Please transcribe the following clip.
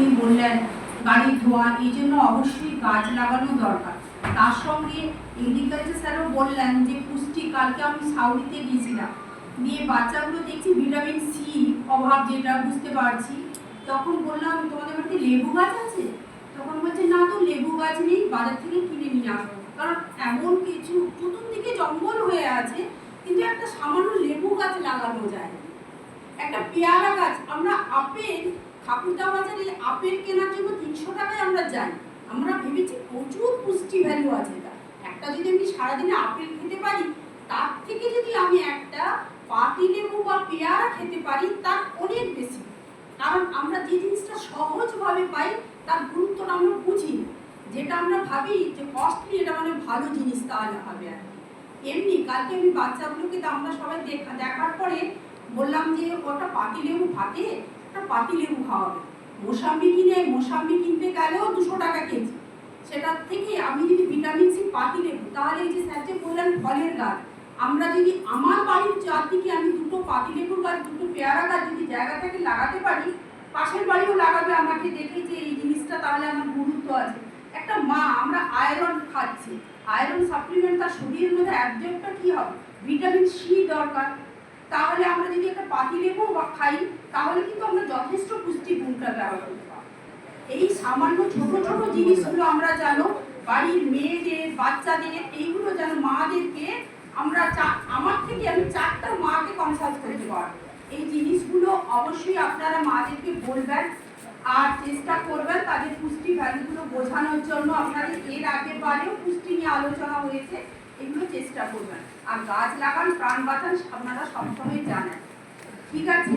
উনি বললেন গাড়ির ধোঁয়া, এই জন্য অবশ্যই গাছ লাগানো দরকার। তার সঙ্গে এগ্রিকালচার স্যারও বললেন যে পুষ্টি, কালকে আমি সাউথিতে গিয়েছিলাম, দিয়ে বাচ্চাগুলো দেখছি ভিটামিন সি অভাব যেটা বুঝতে পারছি। তখন বললাম তোমাদের বাড়িতে লেবু গাছ আছে? তখন বলছে না তো লেবু গাছ নেই, বাজার থেকে কিনে নিয়ে আসবো। কারণ এমন কিছু চতুর্দিকে জঙ্গল হয়ে আছে, কিন্তু একটা সামান্য লেবু গাছ লাগানো যায়। একটা পেয়ারা গাছ, আমরা আপেল ঠাকুরদা বাজারে আপেল কেনার জন্য 300 টাকায় আমরা যাই, আমরা ভেবেছি প্রচুর পুষ্টি ভ্যালু আছে। একটা যদি আমি সারাদিনে আপেল খেতে পারি, তার থেকে যদি আমি একটা পাতিলেবু বা পেয়ারা খেতে পারি, তার অনেক বেশি। কারণ আমরা যে জিনিসটা সহজভাবে পাই তার গুরুত্বটা আমরা বুঝি না। যেটা আমরা ভাবি যে কস্টলি, এটা মানে ভালো জিনিস তাহলে হবে আর কি। এমনি কালকে আমি বাচ্চাগুলোকে আমরা সবাই দেখার পরে বললাম যে ওটা পাতিলেবু ভাতে একটা পাতিলেবু খাওয়াবে। মোসাম্বি কিনতে গেলেও 200 টাকা কেজি। সেটার থেকে আমি যদি ভিটামিন সি পাতিলেবু, তাহলে এই যে স্যার যে বললেন ফলের গাছ, আমরা যদি আমার বাড়ির চারদিকে আমি দুটো পাতিলেবুর গাছ, দুটো পেয়ারা গাছ যদি জায়গা থেকে লাগাতে পারি, পাশের বাড়িও লাগাবে আমাকে দেখে যে এই জিনিসটা তাহলে আমার গুরুত্ব আছে। একটা মা, আমরা আয়রন খাচ্ছি, আয়রন সাপ্লিমেন্ট, তার শরীরের মধ্যে অ্যাবজর্বটা কি হবে, ভিটামিন সি দরকার। তাহলে আমরা যদি একটা পাতিলেবু খাই, তাহলে কিন্তু আমরা যথেষ্ট পুষ্টি গুণটা ব্যবহার করতে পারবো। এই সামান্য ছোট ছোট জিনিসগুলো আমরা জানো, বাড়ির মেয়েদের, বাচ্চাদের, এইগুলো যেন মাদেরকে আমরা আমার থেকে আমি 4টা মাকে কনসাল্ট করতে পারবো। এই জিনিসগুলো অবশ্যই আপনারা মাদেরকে বলবেন আর চেষ্টা করবেন তাদের পুষ্টি ভ্যালুগুলো বোঝানোর জন্য। আপনাদের এর আগের বারেও পুষ্টি নিয়ে আলোচনা হয়েছে, এগুলো চেষ্টা করবেন। আর গাছ লাগান, প্রাণ বাঁচান, আপনারা সবসময় জানেন। ঠিক আছে।